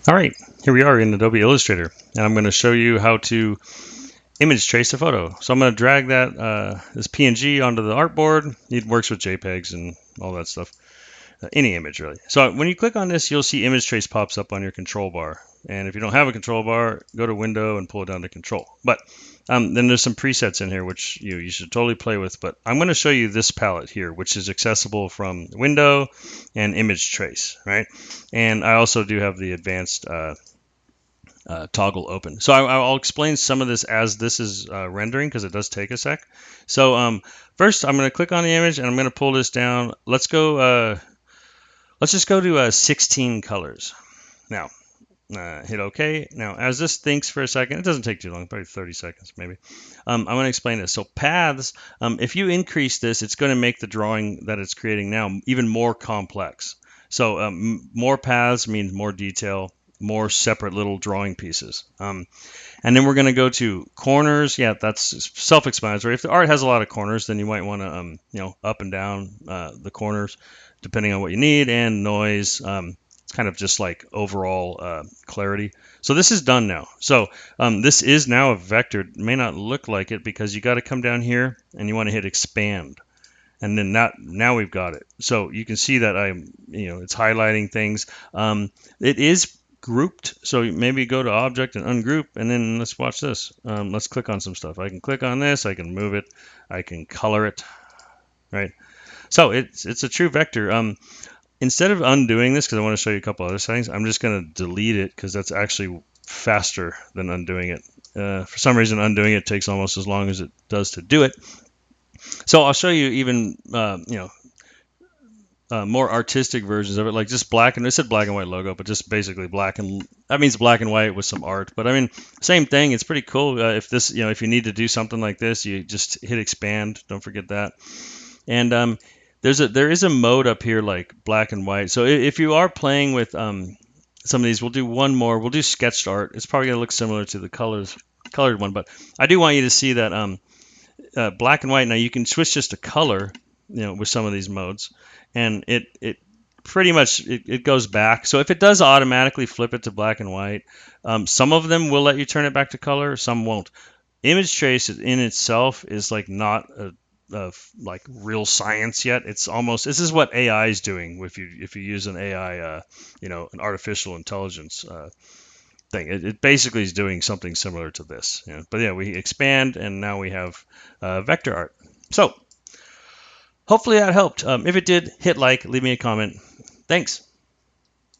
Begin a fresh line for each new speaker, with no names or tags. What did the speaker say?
All right, here we are in Adobe Illustrator, and I'm going to show you how to image trace a photo. So I'm going to drag that this PNG onto the artboard. It works with JPEGs and all that stuff, any image really. So when you click on this, you'll see image trace pops up on your control bar. And if you don't have a control bar, go to Window and pull it down to Control. But then there's some presets in here which you should totally play with. But I'm going to show you this palette here, which is accessible from Window and Image Trace, right? And I also do have the advanced toggle open. So I'll explain some of this as this is rendering because it does take a sec. So first I'm going to click on the image and I'm going to pull this down. Let's go. Let's just go to 16 colors. Now hit OK. Now as this thinks for a second, it doesn't take too long, probably 30 seconds maybe. I'm going to explain this. So paths, if you increase this, it's going to make the drawing that it's creating now even more complex. So more paths means more detail, more separate little drawing pieces. And then we're going to go to corners. Yeah, that's self-explanatory. If the art has a lot of corners, then you might want to, up and down the corners, depending on what you need. And noise, it's kind of just like overall clarity. So this is done now. So this is now a vector. It may not look like it because you got to come down here and you want to hit expand. And then now we've got it. So you can see that it's highlighting things. It is grouped, so maybe go to object and ungroup, and then let's watch this. Let's click on some stuff. I can click on this, I can move it, I can color it, right? So it's a true vector. Instead of undoing this, because I want to show you a couple other settings, I'm just going to delete it because that's actually faster than undoing it. For some reason, undoing it takes almost as long as it does to do it. So I'll show you even more artistic versions of it, like just black and it said black and white logo, but just basically black and that means black and white with some art. But I mean, same thing. It's pretty cool. If this, if you need to do something like this, you just hit expand. Don't forget that. And there is a mode up here like black and white. So if you are playing with some of these, we'll do one more. We'll do sketched art. It's probably gonna look similar to the colored one, but I do want you to see that black and white. Now you can switch just to color, with some of these modes, and it pretty much it goes back. So if it does automatically flip it to black and white, some of them will let you turn it back to color, some won't. Image trace in itself is like not like real science yet. It's almost, this is what AI is doing if you use an AI, an artificial intelligence thing. It basically is doing something similar to this. But yeah, we expand and now we have vector art. So hopefully that helped. If it did, hit like, leave me a comment. Thanks.